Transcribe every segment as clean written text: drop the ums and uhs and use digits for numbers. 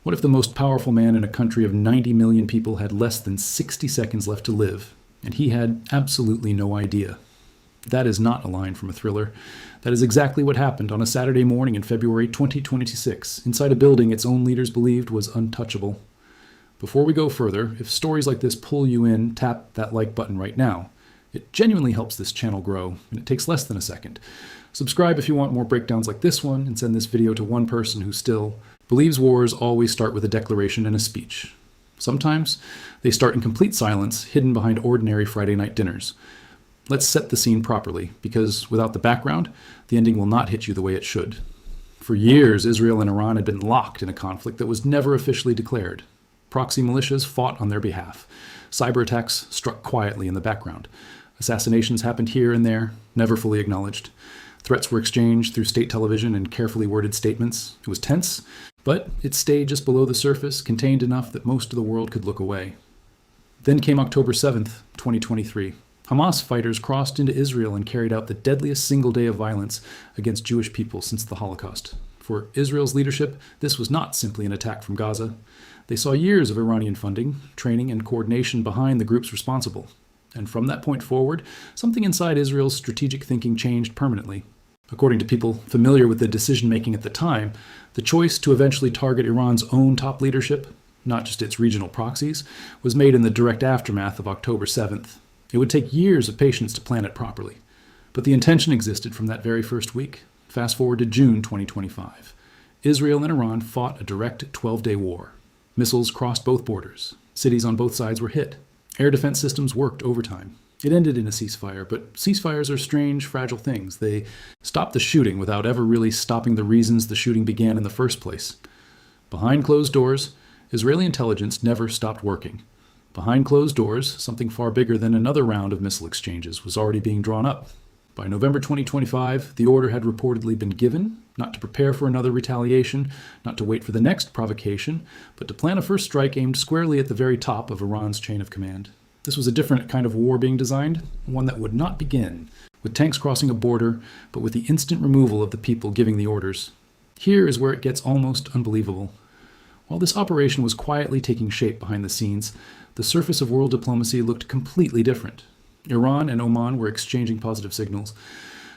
What if the most powerful man in a country of 90 million people had less than 60 seconds left to live, and he had absolutely no idea? That is not a line from a thriller. That is exactly what happened on a Saturday morning in February 2026, inside a building its own leaders believed was untouchable. Before we go further, if stories like this pull you in, tap that like button right now. It genuinely helps this channel grow, and it takes less than a second. Subscribe if you want more breakdowns like this one, and send this video to one person who still believes wars always start with a declaration and a speech. Sometimes they start in complete silence, hidden behind ordinary Friday night dinners. Let's set the scene properly, because without the background, the ending will not hit you the way it should. For years, Israel and Iran had been locked in a conflict that was never officially declared. Proxy militias fought on their behalf. Cyber attacks struck quietly in the background. Assassinations happened here and there, never fully acknowledged. Threats were exchanged through state television and carefully worded statements. It was tense, but it stayed just below the surface, contained enough that most of the world could look away. Then came October 7th, 2023. Hamas fighters crossed into Israel and carried out the deadliest single day of violence against Jewish people since the Holocaust. For Israel's leadership, this was not simply an attack from Gaza. They saw years of Iranian funding, training, and coordination behind the groups responsible. And from that point forward, something inside Israel's strategic thinking changed permanently. According to people familiar with the decision-making at the time, the choice to eventually target Iran's own top leadership, not just its regional proxies, was made in the direct aftermath of October 7th. It would take years of patience to plan it properly. But the intention existed from that very first week. Fast forward to June 2025. Israel and Iran fought a direct 12-day war. Missiles crossed both borders. Cities on both sides were hit. Air defense systems worked overtime. It ended in a ceasefire, but ceasefires are strange, fragile things. They stop the shooting without ever really stopping the reasons the shooting began in the first place. Behind closed doors, Israeli intelligence never stopped working. Behind closed doors, something far bigger than another round of missile exchanges was already being drawn up. By November 2025, the order had reportedly been given, not to prepare for another retaliation, not to wait for the next provocation, but to plan a first strike aimed squarely at the very top of Iran's chain of command. This was a different kind of war being designed, one that would not begin with tanks crossing a border, but with the instant removal of the people giving the orders. Here is where it gets almost unbelievable. While this operation was quietly taking shape behind the scenes, the surface of world diplomacy looked completely different. Iran and Oman were exchanging positive signals.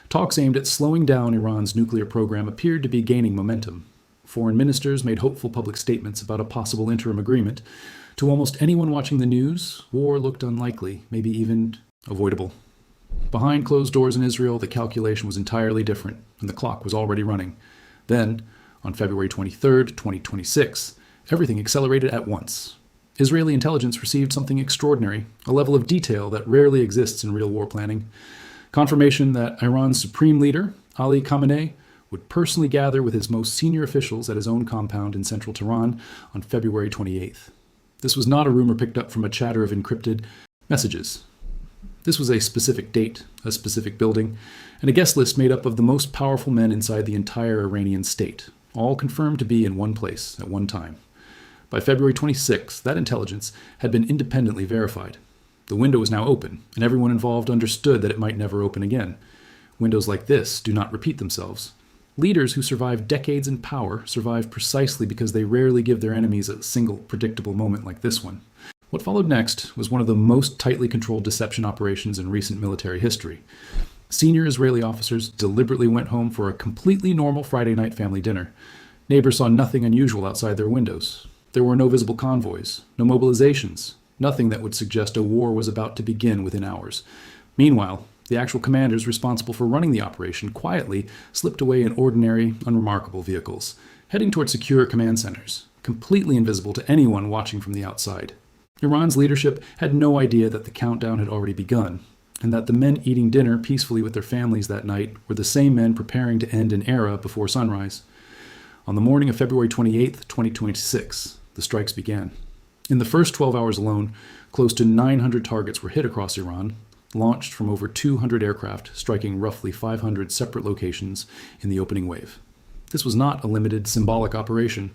Talks aimed at slowing down Iran's nuclear program appeared to be gaining momentum. Foreign ministers made hopeful public statements about a possible interim agreement. To almost anyone watching the news, war looked unlikely, maybe even avoidable. Behind closed doors in Israel, the calculation was entirely different, and the clock was already running. Then, on February 23rd, 2026, everything accelerated at once. Israeli intelligence received something extraordinary, a level of detail that rarely exists in real war planning. Confirmation that Iran's supreme leader, Ali Khamenei, would personally gather with his most senior officials at his own compound in central Tehran on February 28th. This was not a rumor picked up from a chatter of encrypted messages. This was a specific date, a specific building, and a guest list made up of the most powerful men inside the entire Iranian state, all confirmed to be in one place at one time. By February 26th, that intelligence had been independently verified. The window was now open, and everyone involved understood that it might never open again. Windows like this do not repeat themselves. Leaders who survive decades in power survive precisely because they rarely give their enemies a single predictable moment like this one. What followed next was one of the most tightly controlled deception operations in recent military history. Senior Israeli officers deliberately went home for a completely normal Friday night family dinner. Neighbors saw nothing unusual outside their windows. There were no visible convoys, no mobilizations, nothing that would suggest a war was about to begin within hours. Meanwhile, the actual commanders responsible for running the operation quietly slipped away in ordinary, unremarkable vehicles, heading toward secure command centers, completely invisible to anyone watching from the outside. Iran's leadership had no idea that the countdown had already begun, and that the men eating dinner peacefully with their families that night were the same men preparing to end an era before sunrise. On the morning of February 28th, 2026, the strikes began. In the first 12 hours alone, close to 900 targets were hit across Iran, launched from over 200 aircraft, striking roughly 500 separate locations in the opening wave. This was not a limited, symbolic operation.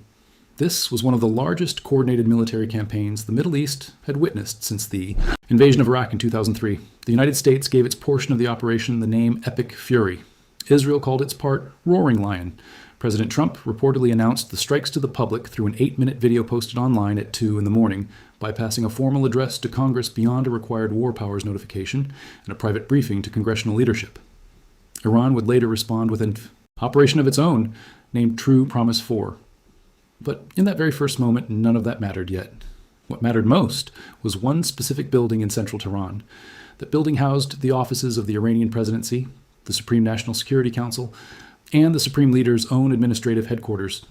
This was one of the largest coordinated military campaigns the Middle East had witnessed since the invasion of Iraq in 2003. The United States gave its portion of the operation the name Epic Fury. Israel called its part Roaring Lion, President Trump reportedly announced the strikes to the public through an 8-minute video posted online at 2 in the morning, bypassing a formal address to Congress beyond a required war powers notification and a private briefing to congressional leadership. Iran would later respond with an operation of its own, named True Promise 4. But in that very first moment, none of that mattered yet. What mattered most was one specific building in central Tehran. That building housed the offices of the Iranian presidency, the Supreme National Security Council, and the Supreme Leader's own administrative headquarters.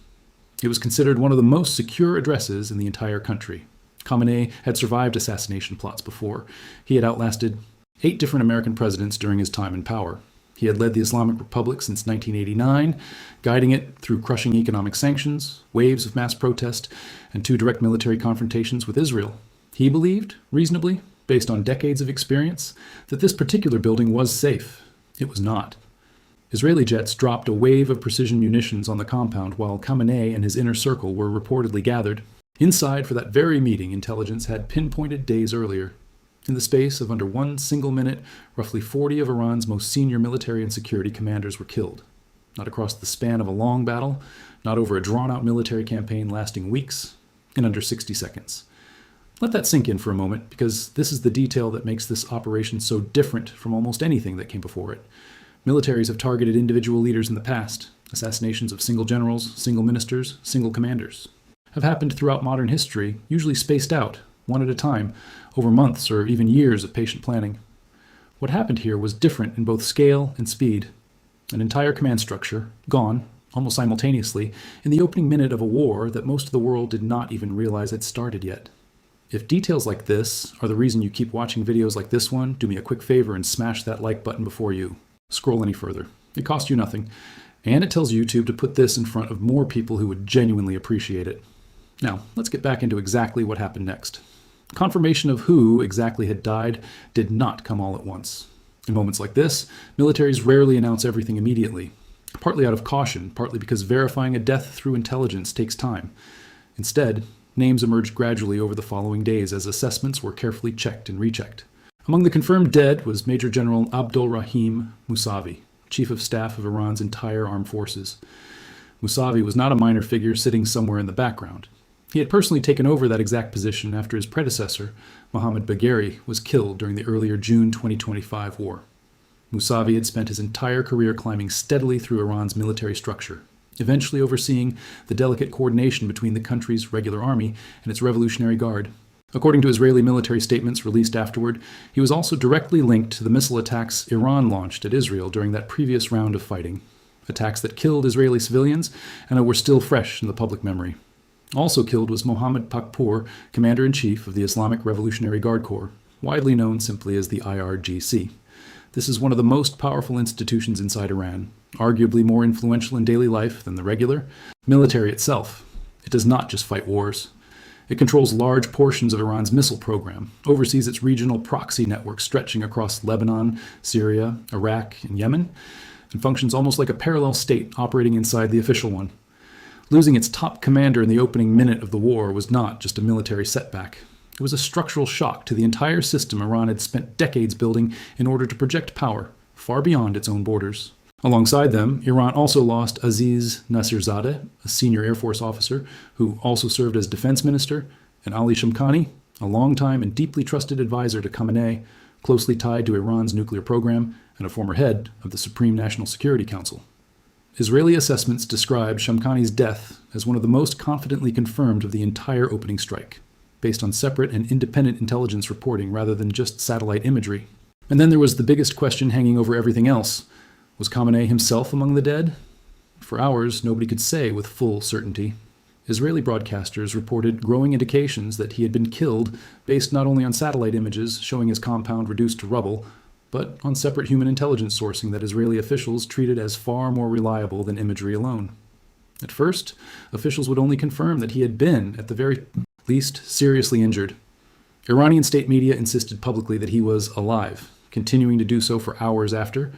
It was considered one of the most secure addresses in the entire country. Khamenei had survived assassination plots before. He had outlasted 8 different American presidents during his time in power. He had led the Islamic Republic since 1989, guiding it through crushing economic sanctions, waves of mass protest, and 2 direct military confrontations with Israel. He believed, reasonably, based on decades of experience, that this particular building was safe. It was not. Israeli jets dropped a wave of precision munitions on the compound while Khamenei and his inner circle were reportedly gathered. Inside for that very meeting intelligence had pinpointed days earlier. In the space of under 1 single minute, roughly 40 of Iran's most senior military and security commanders were killed. Not across the span of a long battle, not over a drawn-out military campaign lasting weeks, in under 60 seconds. Let that sink in for a moment, because this is the detail that makes this operation so different from almost anything that came before it. Militaries have targeted individual leaders in the past. Assassinations of single generals, single ministers, single commanders have happened throughout modern history, usually spaced out, one at a time, over months or even years of patient planning. What happened here was different in both scale and speed. An entire command structure, gone, almost simultaneously, in the opening minute of a war that most of the world did not even realize had started yet. If details like this are the reason you keep watching videos like this one, do me a quick favor and smash that like button before you scroll any further. It costs you nothing, and it tells YouTube to put this in front of more people who would genuinely appreciate it. Now, let's get back into exactly what happened next. Confirmation of who exactly had died did not come all at once. In moments like this, militaries rarely announce everything immediately, partly out of caution, partly because verifying a death through intelligence takes time. Instead, names emerged gradually over the following days as assessments were carefully checked and rechecked. Among the confirmed dead was Major General Abdul Rahim Mousavi, Chief of Staff of Iran's entire armed forces. Mousavi was not a minor figure sitting somewhere in the background. He had personally taken over that exact position after his predecessor, Mohammad Bagheri, was killed during the earlier June 2025 war. Mousavi had spent his entire career climbing steadily through Iran's military structure, eventually overseeing the delicate coordination between the country's regular army and its Revolutionary Guard. According to Israeli military statements released afterward, he was also directly linked to the missile attacks Iran launched at Israel during that previous round of fighting, attacks that killed Israeli civilians and were still fresh in the public memory. Also killed was Mohammad Pakpour, Commander-in-Chief of the Islamic Revolutionary Guard Corps, widely known simply as the IRGC. This is one of the most powerful institutions inside Iran, arguably more influential in daily life than the regular military itself. It does not just fight wars. It controls large portions of Iran's missile program, oversees its regional proxy network stretching across Lebanon, Syria, Iraq, and Yemen, and functions almost like a parallel state operating inside the official one. Losing its top commander in the opening minute of the war was not just a military setback. It was a structural shock to the entire system Iran had spent decades building in order to project power far beyond its own borders. Alongside them, Iran also lost Aziz Nasirzadeh, a senior Air Force officer who also served as defense minister, and Ali Khamenei, a longtime and deeply trusted advisor to Khamenei, closely tied to Iran's nuclear program and a former head of the Supreme National Security Council. Israeli assessments describe Khamenei's death as one of the most confidently confirmed of the entire opening strike, based on separate and independent intelligence reporting rather than just satellite imagery. And then there was the biggest question hanging over everything else. Was Khamenei himself among the dead? For hours, nobody could say with full certainty. Israeli broadcasters reported growing indications that he had been killed based not only on satellite images showing his compound reduced to rubble, but on separate human intelligence sourcing that Israeli officials treated as far more reliable than imagery alone. At first, officials would only confirm that he had been, at the very least, seriously injured. Iranian state media insisted publicly that he was alive, continuing to do so for hours after.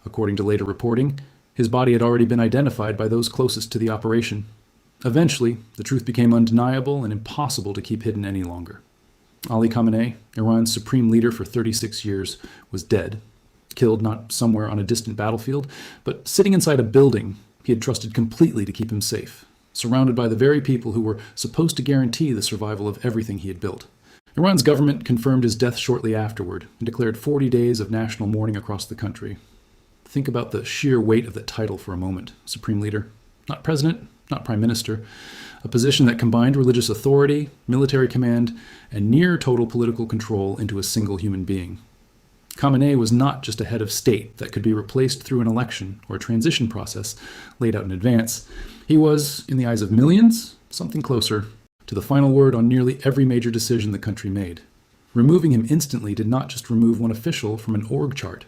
According to later reporting, his body had already been identified by those closest to the operation. Eventually, the truth became undeniable and impossible to keep hidden any longer. Ali Khamenei, Iran's supreme leader for 36 years, was dead, killed not somewhere on a distant battlefield, but sitting inside a building he had trusted completely to keep him safe, surrounded by the very people who were supposed to guarantee the survival of everything he had built. Iran's government confirmed his death shortly afterward and declared 40 days of national mourning across the country. Think about the sheer weight of that title for a moment, Supreme Leader. Not president, not prime minister. A position that combined religious authority, military command, and near total political control into a single human being. Khamenei was not just a head of state that could be replaced through an election or a transition process laid out in advance. He was, in the eyes of millions, something closer to the final word on nearly every major decision the country made. Removing him instantly did not just remove one official from an org chart.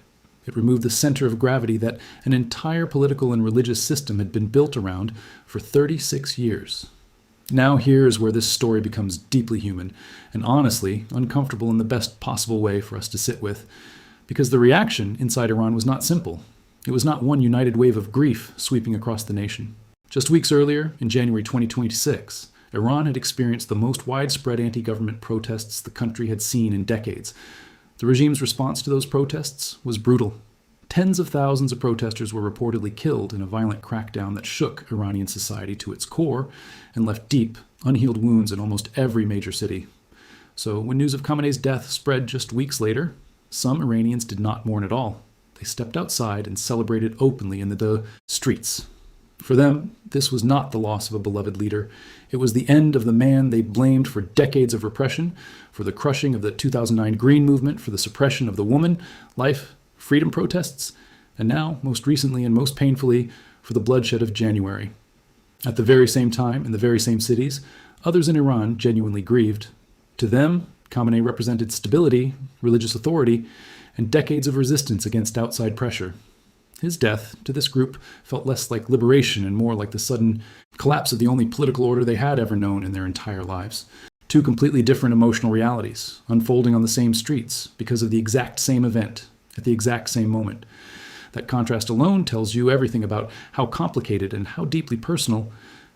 It removed the center of gravity that an entire political and religious system had been built around for 36 years. Now here is where this story becomes deeply human, and honestly uncomfortable in the best possible way for us to sit with, because the reaction inside Iran was not simple. It was not one united wave of grief sweeping across the nation. Just weeks earlier, in January 2026, Iran had experienced the most widespread anti-government protests the country had seen in decades. The regime's response to those protests was brutal. Tens of thousands of protesters were reportedly killed in a violent crackdown that shook Iranian society to its core and left deep, unhealed wounds in almost every major city. So when news of Khamenei's death spread just weeks later, some Iranians did not mourn at all. They stepped outside and celebrated openly in the streets. For them, this was not the loss of a beloved leader. It was the end of the man they blamed for decades of repression, for the crushing of the 2009 Green Movement, for the suppression of the woman, life, freedom protests, and now, most recently and most painfully, for the bloodshed of January. At the very same time, in the very same cities, others in Iran genuinely grieved. To them, Khamenei represented stability, religious authority, and decades of resistance against outside pressure. His death, to this group, felt less like liberation and more like the sudden collapse of the only political order they had ever known in their entire lives. Two completely different emotional realities, unfolding on the same streets because of the exact same event, at the exact same moment. That contrast alone tells you everything about how complicated and how deeply personal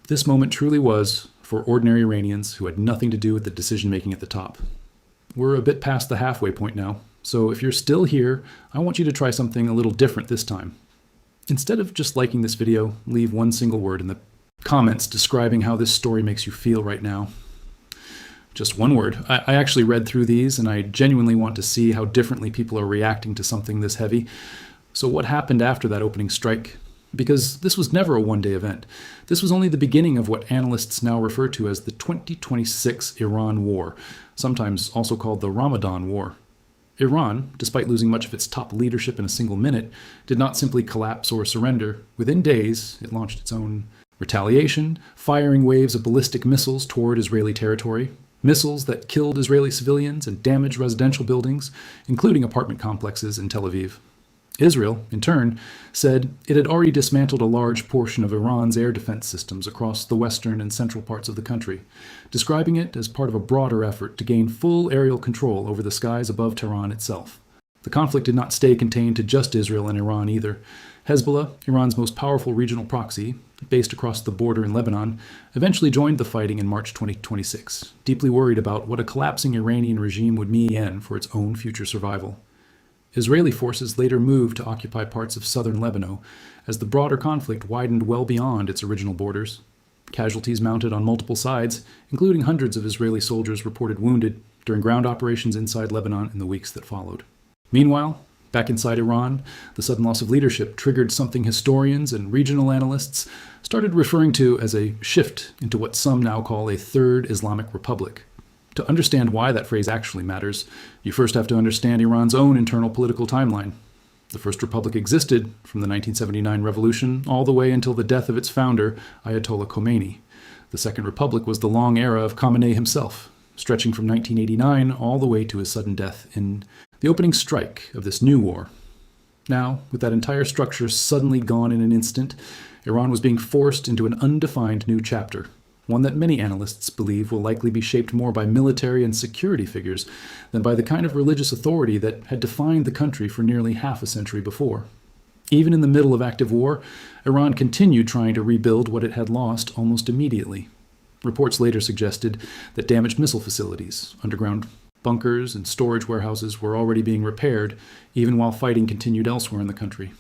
this moment truly was for ordinary Iranians who had nothing to do with the decision-making at the top. We're a bit past the halfway point now, so if you're still here, I want you to try something a little different this time. Instead of just liking this video, leave one single word in the comments describing how this story makes you feel right now. Just one word. I actually read through these, and I genuinely want to see how differently people are reacting to something this heavy. So what happened after that opening strike? Because this was never a one-day event. This was only the beginning of what analysts now refer to as the 2026 Iran War, sometimes also called the Ramadan War. Iran, despite losing much of its top leadership in a single minute, did not simply collapse or surrender. Within days, it launched its own retaliation, firing waves of ballistic missiles toward Israeli territory, missiles that killed Israeli civilians and damaged residential buildings, including apartment complexes in Tel Aviv. Israel, in turn, said it had already dismantled a large portion of Iran's air defense systems across the western and central parts of the country, describing it as part of a broader effort to gain full aerial control over the skies above Tehran itself. The conflict did not stay contained to just Israel and Iran either. Hezbollah, Iran's most powerful regional proxy, based across the border in Lebanon, eventually joined the fighting in March 2026, deeply worried about what a collapsing Iranian regime would mean for its own future survival. Israeli forces later moved to occupy parts of southern Lebanon, as the broader conflict widened well beyond its original borders. Casualties mounted on multiple sides, including hundreds of Israeli soldiers reported wounded during ground operations inside Lebanon in the weeks that followed. Meanwhile, back inside Iran, the sudden loss of leadership triggered something historians and regional analysts started referring to as a shift into what some now call a Third Islamic Republic. To understand why that phrase actually matters, you first have to understand Iran's own internal political timeline. The First Republic existed from the 1979 revolution all the way until the death of its founder, Ayatollah Khamenei. The Second Republic was the long era of Khamenei himself, stretching from 1989 all the way to his sudden death in the opening strike of this new war. Now, with that entire structure suddenly gone in an instant, Iran was being forced into an undefined new chapter, one that many analysts believe will likely be shaped more by military and security figures than by the kind of religious authority that had defined the country for nearly half a century before. Even in the middle of active war, Iran continued trying to rebuild what it had lost almost immediately. Reports later suggested that damaged missile facilities, underground bunkers, and storage warehouses were already being repaired, even while fighting continued elsewhere in the country.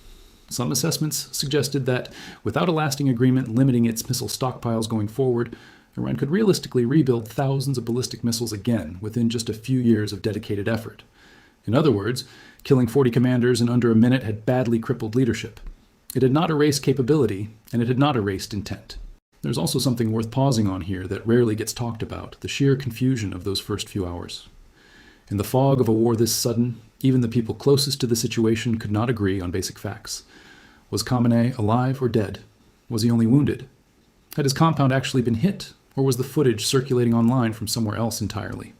Some assessments suggested that without a lasting agreement limiting its missile stockpiles going forward, Iran could realistically rebuild thousands of ballistic missiles again within just a few years of dedicated effort. In other words, killing 40 commanders in under a minute had badly crippled leadership. It had not erased capability, and it had not erased intent. There's also something worth pausing on here that rarely gets talked about, the sheer confusion of those first few hours. In the fog of a war this sudden, even the people closest to the situation could not agree on basic facts. Was Khamenei alive or dead? Was he only wounded? Had his compound actually been hit, or was the footage circulating online from somewhere else entirely?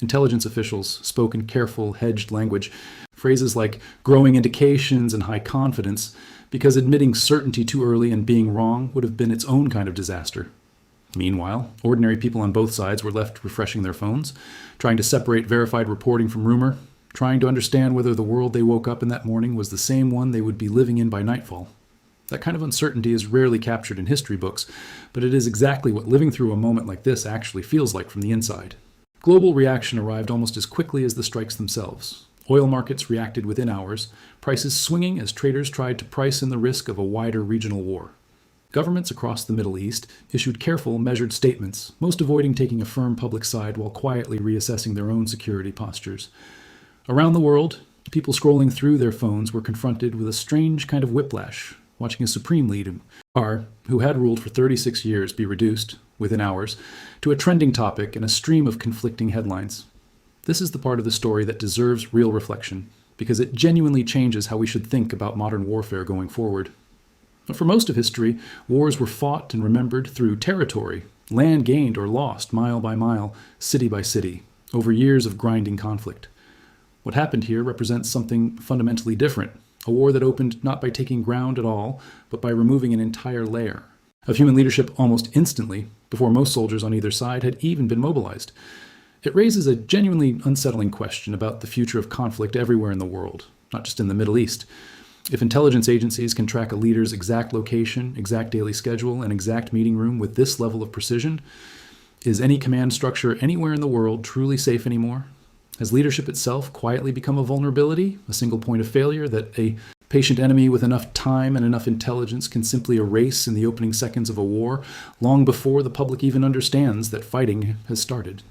Intelligence officials spoke in careful, hedged language, phrases like growing indications and high confidence, because admitting certainty too early and being wrong would have been its own kind of disaster. Meanwhile, ordinary people on both sides were left refreshing their phones, trying to separate verified reporting from rumor, trying to understand whether the world they woke up in that morning was the same one they would be living in by nightfall. That kind of uncertainty is rarely captured in history books, but it is exactly what living through a moment like this actually feels like from the inside. Global reaction arrived almost as quickly as the strikes themselves. Oil markets reacted within hours, prices swinging as traders tried to price in the risk of a wider regional war. Governments across the Middle East issued careful, measured statements, most avoiding taking a firm public side while quietly reassessing their own security postures. Around the world, people scrolling through their phones were confronted with a strange kind of whiplash, watching a supreme leader, who had ruled for 36 years, be reduced, within hours, to a trending topic and a stream of conflicting headlines. This is the part of the story that deserves real reflection, because it genuinely changes how we should think about modern warfare going forward. But for most of history, wars were fought and remembered through territory, land gained or lost mile by mile, city by city, over years of grinding conflict. What happened here represents something fundamentally different, a war that opened not by taking ground at all, but by removing an entire layer of human leadership almost instantly, before most soldiers on either side had even been mobilized. It raises a genuinely unsettling question about the future of conflict everywhere in the world, not just in the Middle East. If intelligence agencies can track a leader's exact location, exact daily schedule, and exact meeting room with this level of precision, is any command structure anywhere in the world truly safe anymore? Has leadership itself quietly become a vulnerability, a single point of failure that a patient enemy with enough time and enough intelligence can simply erase in the opening seconds of a war, long before the public even understands that fighting has started?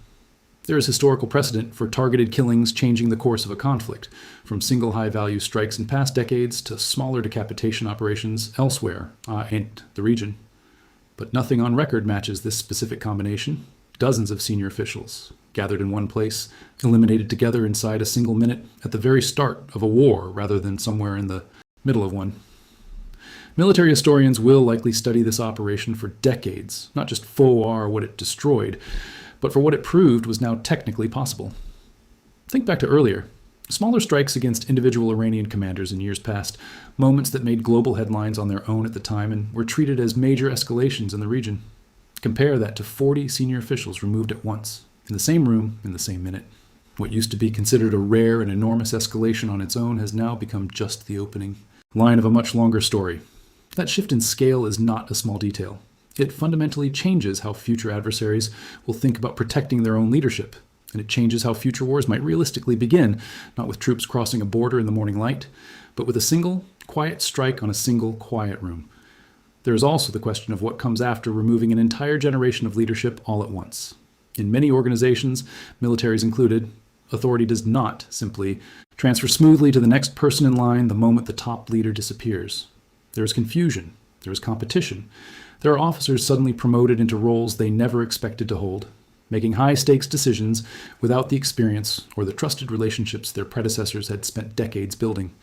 There is historical precedent for targeted killings changing the course of a conflict, from single high-value strikes in past decades to smaller decapitation operations elsewhere in the region. But nothing on record matches this specific combination. Dozens of senior officials, gathered in one place, eliminated together inside a single minute at the very start of a war rather than somewhere in the middle of one. Military historians will likely study this operation for decades, not just for what it destroyed, but for what it proved was now technically possible. Think back to earlier. Smaller strikes against individual Iranian commanders in years past, moments that made global headlines on their own at the time and were treated as major escalations in the region. Compare that to 40 senior officials removed at once, in the same room, in the same minute. What used to be considered a rare and enormous escalation on its own has now become just the opening line of a much longer story. That shift in scale is not a small detail. It fundamentally changes how future adversaries will think about protecting their own leadership, and it changes how future wars might realistically begin, not with troops crossing a border in the morning light, but with a single, quiet strike on a single, quiet room. There is also the question of what comes after removing an entire generation of leadership all at once. In many organizations, militaries included, authority does not simply transfer smoothly to the next person in line the moment the top leader disappears. There is confusion. There is competition. There are officers suddenly promoted into roles they never expected to hold, making high-stakes decisions without the experience or the trusted relationships their predecessors had spent decades building.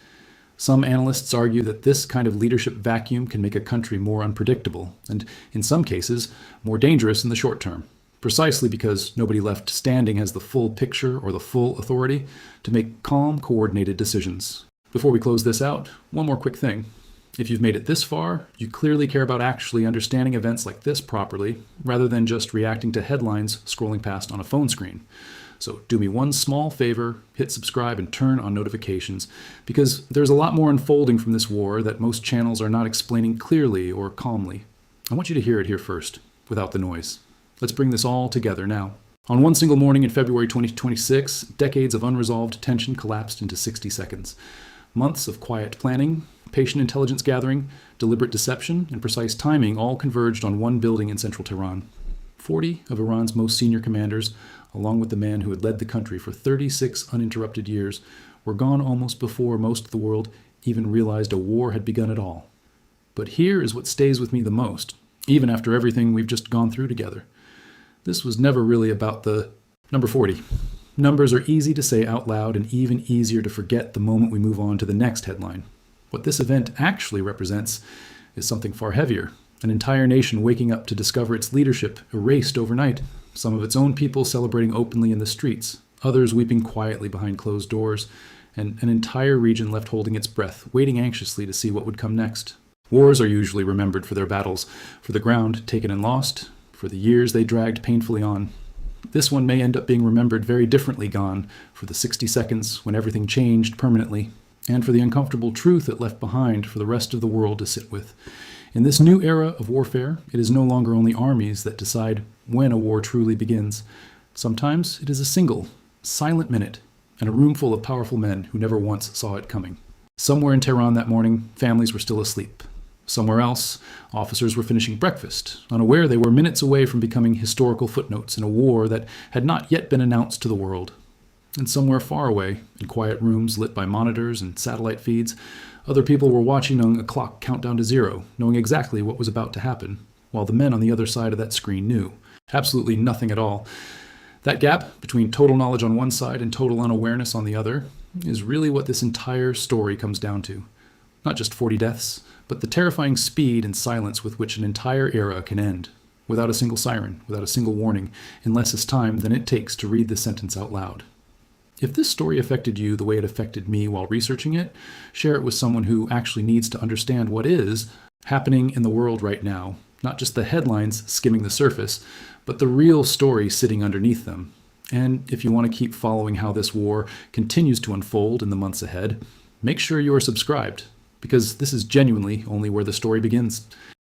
Some analysts argue that this kind of leadership vacuum can make a country more unpredictable, and in some cases, more dangerous in the short term, precisely because nobody left standing has the full picture or the full authority to make calm, coordinated decisions. Before we close this out, one more quick thing. If you've made it this far, you clearly care about actually understanding events like this properly, rather than just reacting to headlines scrolling past on a phone screen. So do me one small favor, hit subscribe and turn on notifications, because there's a lot more unfolding from this war that most channels are not explaining clearly or calmly. I want you to hear it here first, without the noise. Let's bring this all together now. On one single morning in February 2026, decades of unresolved tension collapsed into 60 seconds. Months of quiet planning, patient intelligence gathering, deliberate deception, and precise timing all converged on one building in central Tehran. 40 of Iran's most senior commanders, along with the man who had led the country for 36 uninterrupted years, were gone almost before most of the world even realized a war had begun at all. But here is what stays with me the most, even after everything we've just gone through together. This was never really about the number 40. Numbers are easy to say out loud and even easier to forget the moment we move on to the next headline. What this event actually represents is something far heavier. An entire nation waking up to discover its leadership erased overnight, some of its own people celebrating openly in the streets, others weeping quietly behind closed doors, and an entire region left holding its breath, waiting anxiously to see what would come next. Wars are usually remembered for their battles, for the ground taken and lost, for the years they dragged painfully on. This one may end up being remembered very differently gone, for the 60 seconds when everything changed permanently, and for the uncomfortable truth it left behind for the rest of the world to sit with. In this new era of warfare, it is no longer only armies that decide when a war truly begins. Sometimes it is a single, silent minute, and a room full of powerful men who never once saw it coming. Somewhere in Tehran that morning, families were still asleep. Somewhere else, officers were finishing breakfast, unaware they were minutes away from becoming historical footnotes in a war that had not yet been announced to the world. And somewhere far away, in quiet rooms lit by monitors and satellite feeds, other people were watching a clock count down to zero, knowing exactly what was about to happen, while the men on the other side of that screen knew. Absolutely nothing at all. That gap between total knowledge on one side and total unawareness on the other is really what this entire story comes down to. Not just 40 deaths, but the terrifying speed and silence with which an entire era can end, without a single siren, without a single warning, in less time than it takes to read the sentence out loud. If this story affected you the way it affected me while researching it, share it with someone who actually needs to understand what is happening in the world right now, not just the headlines skimming the surface, but the real story sitting underneath them. And if you want to keep following how this war continues to unfold in the months ahead, make sure you are subscribed, because this is genuinely only where the story begins.